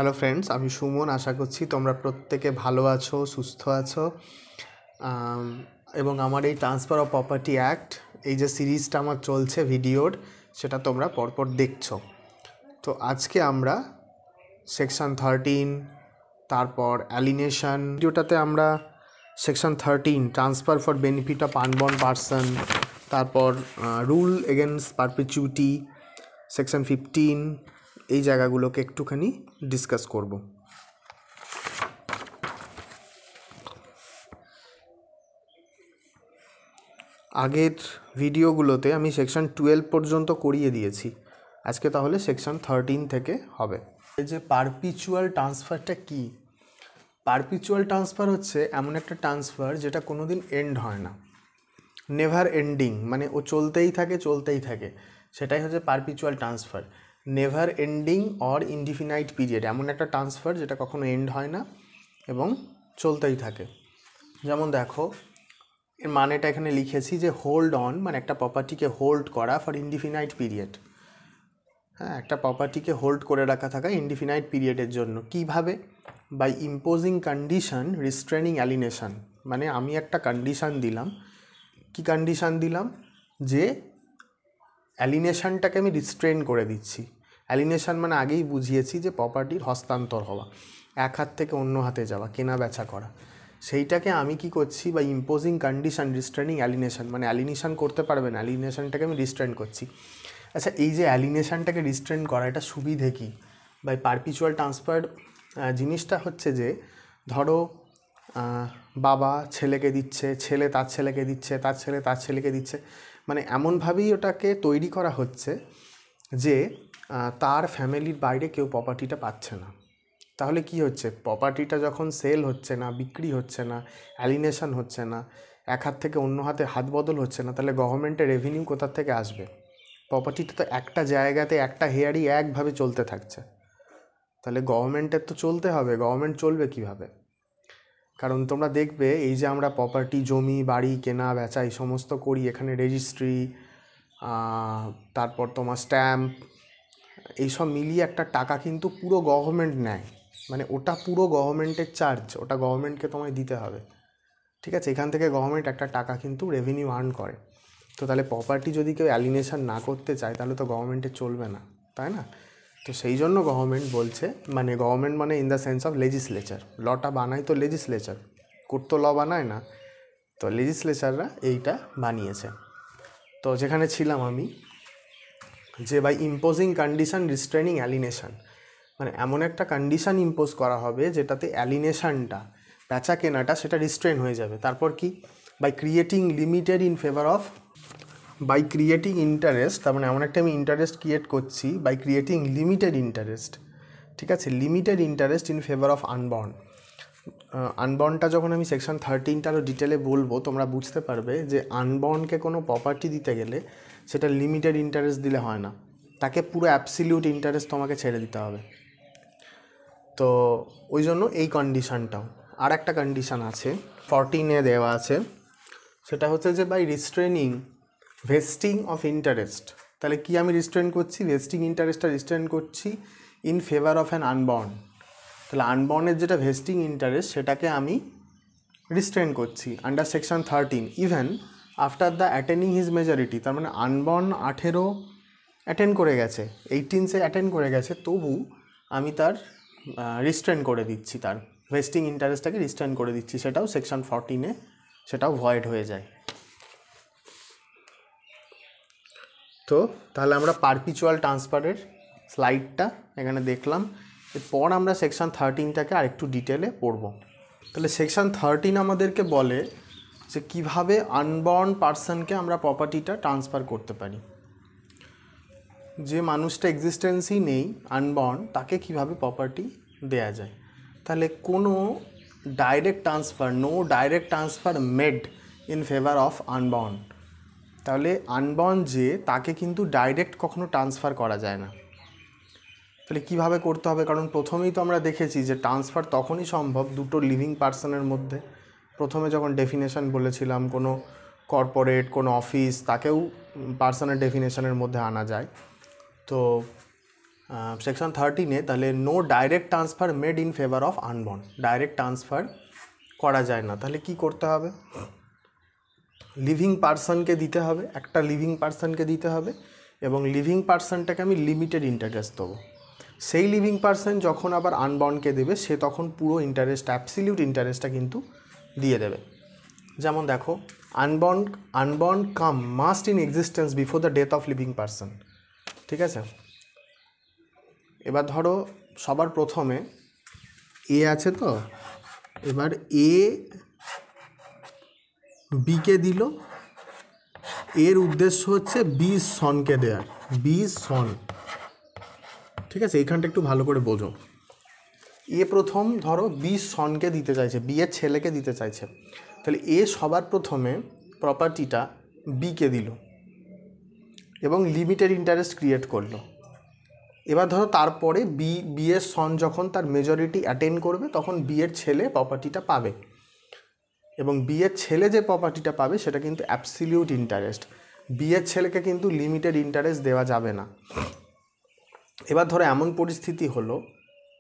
Hello friends, আমি সুমন। আশা করছি তোমরা প্রত্যেকে ভালো আছো, সুস্থ আছো। এবং আমার এই ট্রান্সফার অফ প্রপার্টি অ্যাক্ট, এই যে সিরিজটা আমার চলছে ভিডিওর, সেটা তোমরা পরপর দেখছো। তো আজকে আমরা সেকশন 13, তারপর অ্যালিনেশন, ভিডিওটাতে আমরা section 13 transfer for benefit of unborn person, তারপর রুল এগেনস্ট পারপিচুইটি, সেকশন 15, এই জায়গাগুলোকে একটুখানি ডিসকাস করব। আগের ভিডিওগুলোতে আমি সেকশন 12 পর্যন্ত করিয়ে দিয়েছি। আজকে তাহলে সেকশন 13 থেকে হবে। এই যে পারপিচুয়াল ট্রান্সফারটা কি? পারপিচুয়াল ট্রান্সফার হচ্ছে এমন একটা ট্রান্সফার যেটা কোনো দিন এন্ড হয় না, নেভার এন্ডিং, মানে ও চলতেই থাকে। সেটাই হচ্ছে perpetual transfer. Never ending or indefinite period, এমন একটা ট্রান্সফার যেটা কখনো এন্ড হয় না এবং চলতেই থাকে। যেমন দেখো, এর মানেটা এখানে লিখেছি যে হোল্ড অন, মানে একটা প্রপার্টিকে হোল্ড করা ফর ইনডিফিনাইট পিরিয়ড। হ্যাঁ, একটা প্রপার্টিকে হোল্ড করে রাখা থাকা ইনডিফিনাইট পিরিয়ডের জন্য। কিভাবে? বাই ইম্পোজিং কন্ডিশন রিস্ট্রেনিং অ্যালিনেশন, মানে আমি একটা কন্ডিশান দিলাম। কি কন্ডিশান দিলাম? যে অ্যালিনেশনটাকে আমি রিস্ট্রেন করে দিচ্ছি। অ্যালিনেশন মানে আগেই বুঝিয়েছি যে প্রপার্টির হস্তান্তর হওয়া, এক হাত থেকে অন্য হাতে যাওয়া, কেনা বেচা করা। সেইটাকে আমি কি করছি? বা ইম্পোজিং কন্ডিশন রিস্ট্রেনিং অ্যালিনেশন, মানে অ্যালিনেশন করতে পারবে না, অ্যালিনেশনটাকে আমি রিস্ট্রেন করছি। আচ্ছা, এই যে অ্যালিনেশনটাকে রিস্ট্রেন করা, এটা সুবিধে কী? বাই পারপিচুয়াল ট্রান্সফার জিনিসটা হচ্ছে যে, ধরো বাবা ছেলেকে দিচ্ছে, ছেলে তার ছেলেকে দিচ্ছে, তার ছেলে তার ছেলেকে দিচ্ছে, মানে এমনভাবেই ওটাকে তৈরি করা হচ্ছে যে তার ফ্যামিলির বাইরে কেউ প্রপার্টিটা পাচ্ছে না। তাহলে কি হচ্ছে? প্রপার্টিটা যখন সেল হচ্ছে না, বিক্রি হচ্ছে না, অ্যালিনেশন হচ্ছে না, এক হাত থেকে অন্য হাতে হাত বদল হচ্ছে না, তাহলে গভর্নমেন্টের রেভিনিউ কোথার থেকে আসবে? প্রপার্টিটা তো একটা জায়গাতে একটা হেয়ারই একভাবে চলতে থাকছে, তাহলে গভর্নমেন্টের তো চলতে হবে। গভর্নমেন্ট চলবে কিভাবে? কারণ তোমরা দেখবে, এই যে আমরা প্রপার্টি, জমি বাড়ি কেনা বেচা এই সমস্ত করি, এখানে রেজিস্ট্রি, তারপর তোমার স্ট্যাম্প, এইসব মিলিয়ে একটা টাকা কিন্তু পুরো গভর্নমেন্ট নেয়। মানে ওটা পুরো গভর্নমেন্টের চার্জ, ওটা গভর্নমেন্টকে তোমায় দিতে হবে। ঠিক আছে? এখান থেকে গভর্নমেন্ট একটা টাকা কিন্তু রেভিনিউ আর্ন করে। তো তাহলে প্রপার্টি যদি কেউ অ্যালিনেশন না করতে চায়, তাহলে তো গভর্নমেন্টের চলবে না, তাই না? তো সেই জন্য গভর্নমেন্ট বলছে, মানে গভর্নমেন্ট মানে in the sense of legislature, লটা বানায় তো লেজিসলেচার, কোর্ট তো ল বানায় না, তো লেজিসলেচাররা এইটা বানিয়েছে। তো যেখানে ছিলাম আমি, যে বাই ইম্পোজিং কন্ডিশন রিস্ট্রেনিং অ্যালিনেশন, মানে এমন একটা কন্ডিশন ইম্পোজ করা হবে যেটাতে অ্যালিনেশনটা, বেচা কেনাটা, সেটা রিস্ট্রেন হয়ে যাবে। তারপর কি? By creating limited in favour of, by creating interest, তার মানে এমন একটা আমি ইন্টারেস্ট ক্রিয়েট করছি, বাই ক্রিয়েটিং লিমিটেড ইন্টারেস্ট। ঠিক আছে? Limited interest in favour of unborn. আনবর্নটা যখন আমি সেকশন 13টা আরও ডিটেলে বলবো, তোমরা বুঝতে পারবে যে আনবর্নকে কোনো প্রপার্টি দিতে গেলে সেটা লিমিটেড ইন্টারেস্ট দিলে হয় না, তাকে পুরো অ্যাবসলিউট ইন্টারেস্ট তোমাকে ছেড়ে দিতে হবে। তো ওই জন্য এই কন্ডিশানটাও। আর একটা কন্ডিশান আছে, 14-এ দেওয়া আছে, সেটা হচ্ছে যে by restraining vesting of interest. তাহলে কি আমি রিস্ট্রেন করছি? ভেস্টিং ইন্টারেস্টটা রিস্ট্রেন করছি in favour of an unborn. তাহলে আনবর্নের যেটা ভেস্টিং ইন্টারেস্ট, সেটাকে আমি রিস্ট্রেন করছি under section 13 even after the attaining his majority. তার মানে আনবর্ন 18 অ্যাটেন্ড করে গেছে, 18 অ্যাটেন্ড করে গেছে, তবু আমি তার রিস্ট্রেন করে দিচ্ছি, তার ভেস্টিং ইন্টারেস্টটাকে রিস্ট্রেন করে দিচ্ছি, সেটাও সেকশন 14-এ সেটাও ভয়েড হয়ে যায়। তো তাহলে আমরা পারপিচুয়াল ট্রান্সফারের স্লাইডটা এখানে দেখলাম। এরপর আমরা সেকশন 13টাকে আরেকটু ডিটেলে পড়ব। তাহলে সেকশন 13 আমাদেরকে বলে যে কিভাবে আনবর্ন পারসনকে আমরা প্রপার্টিটা ট্রান্সফার করতে পারি। যে মানুষটা এক্সিস্টেন্সই নেই, আনবর্ন, তাকে কিভাবে প্রপার্টি দেয়া যায়। তাহলে কোনো direct transfer, no direct transfer made in favour of unborn. তাহলে আনবর্ন যে, তাকে কিন্তু ডাইরেক্ট কখনো ট্রান্সফার করা যায় না। তাহলে কীভাবে করতে হবে? কারণ প্রথমেই তো আমরা দেখেছি যে ট্রান্সফার তখনই সম্ভব দুটো লিভিং পার্সনের মধ্যে। প্রথমে যখন ডেফিনেশন বলেছিলাম, কোনো কর্পোরেট, কোনো অফিস, তাকেও পার্সনের ডেফিনেশনের মধ্যে আনা যায়। তো সেকশন 13-এ তাহলে no direct transfer made in favour of unborn, direct transfer করা যায় না। তাহলে কি করতে হবে, লিভিং পার্সনকে দিতে হবে, একটা লিভিং পার্সনকে দিতে হবে, এবং লিভিং পার্সনটাকে আমি লিমিটেড ইন্টারেস্ট দেবো। সেই লিভিং পার্সন যখন আবার আনবর্নকে দেবে সে তখন পুরো ইন্টারেস্ট, অ্যাবসলিউট ইন্টারেস্টটা কিন্তু দিয়ে দেবে। যেমন দেখো, unborn come must in existence before the death of living person, ঠিক আছে। এবার ধরো সবার প্রথমে এ আছে, তো এবার এ বিকে দিল, এর উদ্দেশ্য হচ্ছে 20 সনকে দেওয়ার, 20 সন, ঠিক আছে। এইখানটা একটু ভালো করে বোঝো। এ প্রথম ধরো 20 সনকে দিতে চাইছে, বিয়ের ছেলেকে দিতে চাইছে, তাহলে এ সবার প্রথমে প্রপার্টিটা বিকে দিল এবং লিমিটেড ইন্টারেস্ট ক্রিয়েট করলো। এবার ধরো তারপরে বিয়ের সন যখন তার মেজরিটি অ্যাটেন্ড করবে তখন বিয়ের ছেলে প্রপার্টিটা পাবে, এবং বিয়ের ছেলে যে প্রপার্টিটা পাবে সেটা কিন্তু অ্যাবসলিউট ইন্টারেস্ট, বিয়ের ছেলেকে কিন্তু লিমিটেড ইন্টারেস্ট দেওয়া যাবে না। এবার ধরো এমন পরিস্থিতি হলো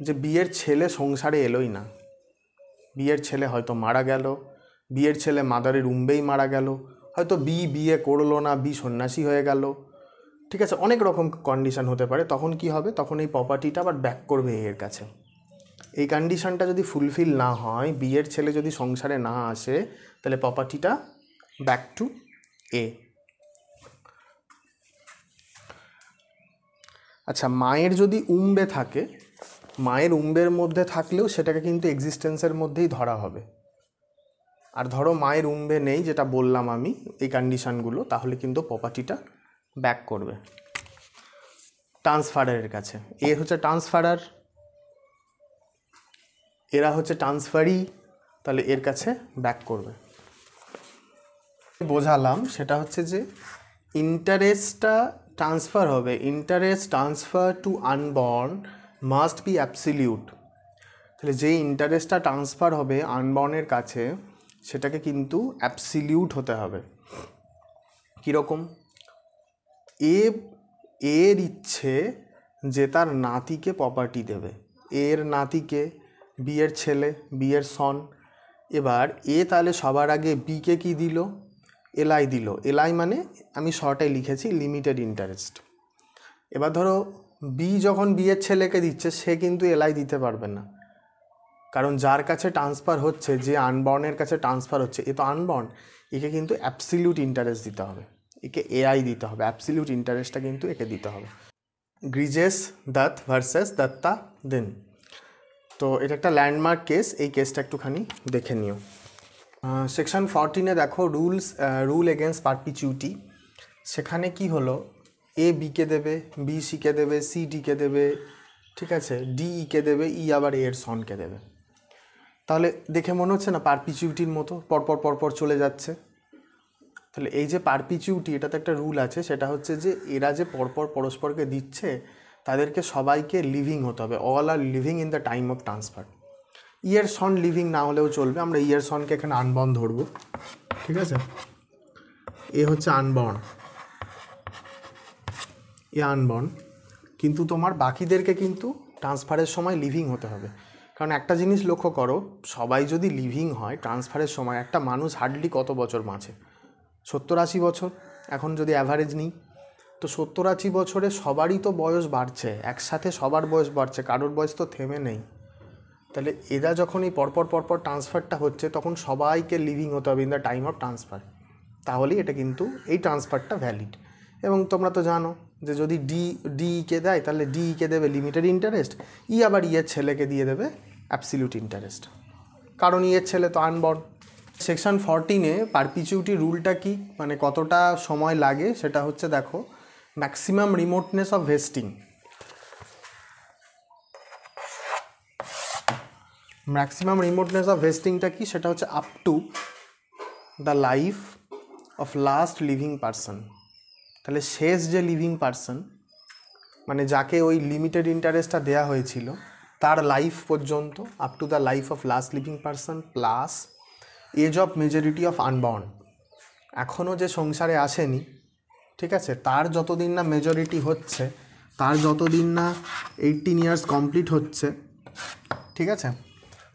যে বিয়ের ছেলে সংসারে এলোই না, বিয়ের ছেলে হয়তো মারা গেল, বিয়ের ছেলে মাদারের উম্বেই মারা গেল, হয়তো বিয়ে করলো না, সন্ন্যাসী হয়ে গেল, ঠিক আছে, অনেক রকম কন্ডিশন হতে পারে। তখন কি হবে, তখন এই প্রপার্টিটা আবার ব্যাক করবে এর কাছে। এই কন্ডিশনটা যদি ফুলফিল না হয়, বিয়ের ছেলে যদি সংসারে না আসে, তাহলে প্রপার্টিটা ব্যাক টু এ। আচ্ছা, মায়ের যদি উম্বে থাকে, মায়ের উম্বের মধ্যে থাকলেও সেটাকে কিন্তু এক্সিস্টেন্সের মধ্যেই ধরা হবে। আর ধরো মায়ের উম্বে নেই, যেটা বললাম আমি এই কন্ডিশনগুলো, তাহলে কিন্তু প্রপার্টিটা ব্যাক করবে ট্রান্সফারারের কাছে। এ হচ্ছে ট্রান্সফারার, এরা হচ্ছে ট্রান্সফারি, তাহলে এর কাছে ব্যাক করবে। বোঝালাম সেটা হচ্ছে যে ইন্টারেস্টটা ট্রান্সফার হবে, interest transfer to unborn must be absolute. তাহলে যেই ইন্টারেস্টটা ট্রান্সফার হবে আনবর্নের কাছে সেটাকে কিন্তু অ্যাবসলিউট হতে হবে। কীরকম, এর ইচ্ছে যে তার নাতিকে প্রপার্টি দেবে, এর নাতিকে, বিয়ের ছেলে, বিয়ের সন। এবার এ তাহলে সবার আগে বিকে কি দিল, এলআই দিল, এলআই মানে আমি শর্টাই লিখেছি লিমিটেড ইন্টারেস্ট। এবার ধরো বি যখন বিয়ের ছেলেকে দিচ্ছে সে কিন্তু এলআই দিতে পারবে না, কারণ যার কাছে ট্রান্সফার হচ্ছে, যে আনবর্নের কাছে ট্রান্সফার হচ্ছে, এ তো আনবর্ন, একে কিন্তু অ্যাবসলিউট ইন্টারেস্ট দিতে হবে, একে এআই দিতে হবে, অ্যাবসলিউট ইন্টারেস্টটা কিন্তু একে দিতে হবে। গ্রিজেস দত্ত ভার্সেস দত্তা দেন, তো এটা একটা ল্যান্ডমার্ক কেস, এই কেসটা একটুখানি দেখে নিও। সেকশন 14-এ দেখো রুল এগেনস্ট পারপিচুইটি। সেখানে কি হলো, এ বিকে দেবে, বি সিকে দেবে, সি ডিকে দেবে, ঠিক আছে, ডি ইকে দেবে, ই আবার এর সনকে দেবে। তাহলে দেখে মনে হচ্ছে না পারপিচুইটির মতো পরপর চলে যাচ্ছে। তাহলে এই যে পারপিচুইটি, এটাতে একটা রুল আছে, সেটা হচ্ছে যে এরা যে পরপর পরস্পরকে দিচ্ছে তাদেরকে সবাইকে লিভিং হতে হবে, all are living in the time of transfer. Your son living না হলেও চলবে, আমরা ইয়ার সনকে এখানে আনবর্ন ধরবো, ঠিক আছে। এ হচ্ছে আনবর্ন, এ আনবর্ন, কিন্তু তোমার বাকিদেরকে কিন্তু ট্রান্সফারের সময় লিভিং হতে হবে। কারণ একটা জিনিস লক্ষ্য করো, সবাই যদি লিভিং হয় ট্রান্সফারের সময়, একটা মানুষ হার্ডলি কত বছর বাঁচে, 70-80 বছর, এখন যদি অ্যাভারেজ নিই, তো 70-80 বছরে সবারই তো বয়স বাড়ছে, একসাথে সবার বয়স বাড়ছে, কারোর বয়স তো থেমে নেই। তাহলে এরা যখন এই পরপর ট্রান্সফারটা হচ্ছে তখন সবাইকে লিভিং হতে হবে in the time of transfer, তাহলেই এটা কিন্তু এই ট্রান্সফারটা ভ্যালিড। এবং তোমরা তো জানো যে যদি ডিকে দেয় তাহলে ডিকে দেবে লিমিটেড ইন্টারেস্ট, ই আবার ইয়ের ছেলেকে দিয়ে দেবে অ্যাবসলিউট ইন্টারেস্ট, কারণ ইয়ের ছেলে তো আনবর্ন। সেকশন 14-এ পারপিচুইটি রুলটা কি, মানে কতটা সময় লাগে সেটা হচ্ছে, দেখো, maximum remoteness of vesting. Maximum remoteness of ভেস্টিংটা কি, সেটা হচ্ছে up to the life of last living person. তাহলে শেষ যে লিভিং পারসন, মানে যাকে ওই লিমিটেড ইন্টারেস্টটা দেওয়া হয়েছিল, তার লাইফ পর্যন্ত, up to the life of last living person plus age of majority of unborn, এখনও যে সংসারে আসেনি, ঠিক আছে, তার যতদিন না মেজরিটি হচ্ছে তার যতদিন না 18 ইয়ার্স কমপ্লিট হচ্ছে, ঠিক আছে,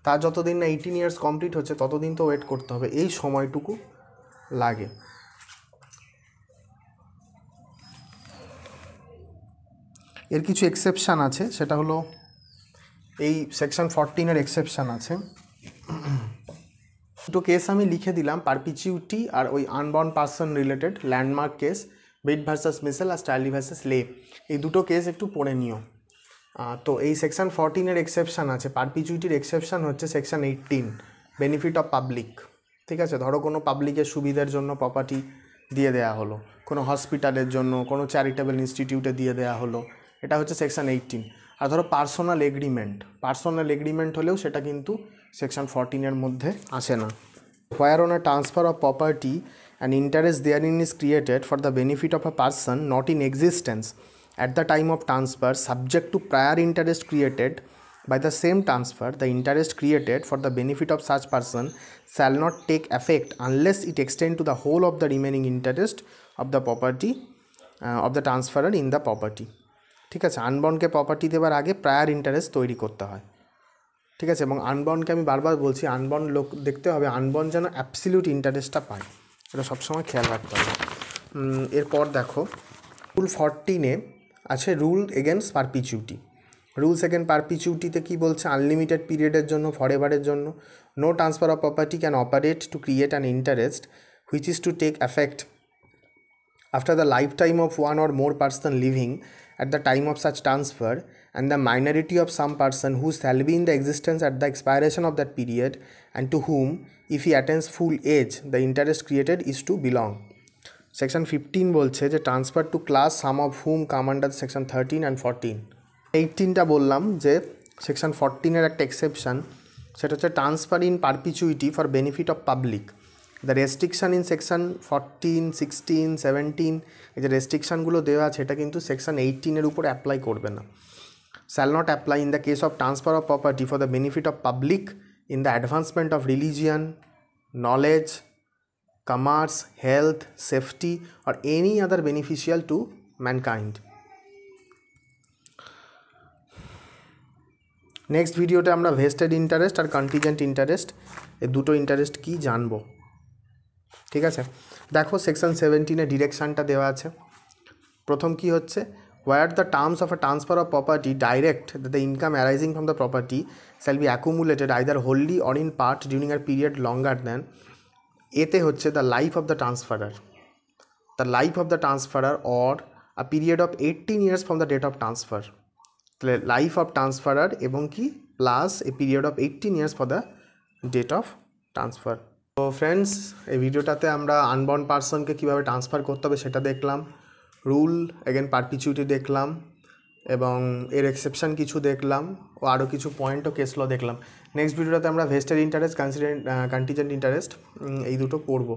তার যতদিন না 18 ইয়ার্স কমপ্লিট হচ্ছে ততদিন তো ওয়েট করতে হবে, এই সময়টুকু লাগে। এর কিছু এক্সেপশান আছে, সেটা হলো এই সেকশন 14-এর এক্সেপশান আছে। দুটো কেস আমি লিখে দিলাম, পারপিচুইটি আর ওই unborn person related landmark case, bed versus Mitchell আর স্টাইলি ভার্সাস লে, এই দুটো কেস একটু পড়ে নিও। তো এই সেকশন 14-এর এক্সেপশান আছে, পারপিচুইটির এক্সেপশান হচ্ছে সেকশন 18, বেনিফিট অফ পাবলিক। ঠিক আছে, ধরো কোনো পাবলিকের সুবিধার জন্য প্রপার্টি দিয়ে দেওয়া হলো, কোনো হসপিটালের জন্য, কোনো চ্যারিটেবল ইনস্টিটিউটে দিয়ে দেওয়া হলো, এটা হচ্ছে সেকশন 18। আর ধরো পার্সোনাল এগ্রিমেন্ট হলেও সেটা কিন্তু সেকশন 14-এর মধ্যে আসে না। Where on a transfer of property and interest therein is created for the benefit of a person not in existence at the time of transfer, subject to prior interest created by the same transfer, the interest created for the benefit of such person shall not take effect unless it extend to the whole of the remaining interest of the property of the transferor in the property। ঠিক আছে, আনবর্নকে property দেওয়ার আগে prior interest তৈরি করতে হয়। ঠিক আছে, এবং আনবর্নকে আমি বারবার বলছি, আনবর্ন লোক দেখতে হবে আনবর্ন যেন অ্যাবসলিউট ইন্টারেস্টটা পায়, এটা সবসময় খেয়াল রাখতে হবে। এরপর দেখো রুল 14-এ আছে rule against perpetuity. Rules against পারপিচুইটিতে কী বলছে, আনলিমিটেড পিরিয়ডের জন্য, ফরএভারের জন্য, no transfer of property can operate to create an interest which is to take effect after the life time of one or more person living at the time of such transfer, and the minority of some person who shall be in the existence at the expiration of that period, and to whom, if he attains full age, the interest created is to belong। Section 15 বলছে যে transfer to class some of whom come under section 13 and 14। 18টা বললাম যে section 14-এর একটা exception, সেটা হচ্ছে transfer in perpetuity for benefit of public. The restriction in section 14, 16, 17, এই যে রেস্ট্রিকশানগুলো দেওয়া আছে এটা কিন্তু সেকশন 18-এর উপর অ্যাপ্লাই করবে না। Shall not apply in the case of transfer of property for the benefit of public in the advancement of religion, knowledge, commerce, health, safety, or any other beneficial to mankind। Next ভিডিওতে আমরা vested interest আর contingent interest, এই দুটো interest কী জানবো। ঠিক আছে, দেখো section 17-এ ডিরেকশানটা দেওয়া আছে। প্রথম কি হচ্ছে, where the terms of a transfer of property direct that the income arising from the property shall be accumulated either wholly or in part during a period longer than, এতে হচ্ছে the life of the transferor or a period of 18 years from the date of transfer. তাহলে life of transferor এবং কি plus a period of 18 years for the date of transfer. তো friends, এই ভিডিওটাতে আমরা unborn পার্সনকে কীভাবে ট্রান্সফার করতে হবে সেটা দেখলাম, রুল এগেন পারপিচুইটি দেখলাম, এবং এর এক্সেপশান কিছু দেখলাম, ও আরও কিছু পয়েন্ট ও কেসল দেখলাম। নেক্সট ভিডিওটাতে আমরা ভেস্টেড ইন্টারেস্ট, কন্টিজেন্ট ইন্টারেস্ট এই দুটো পড়বো।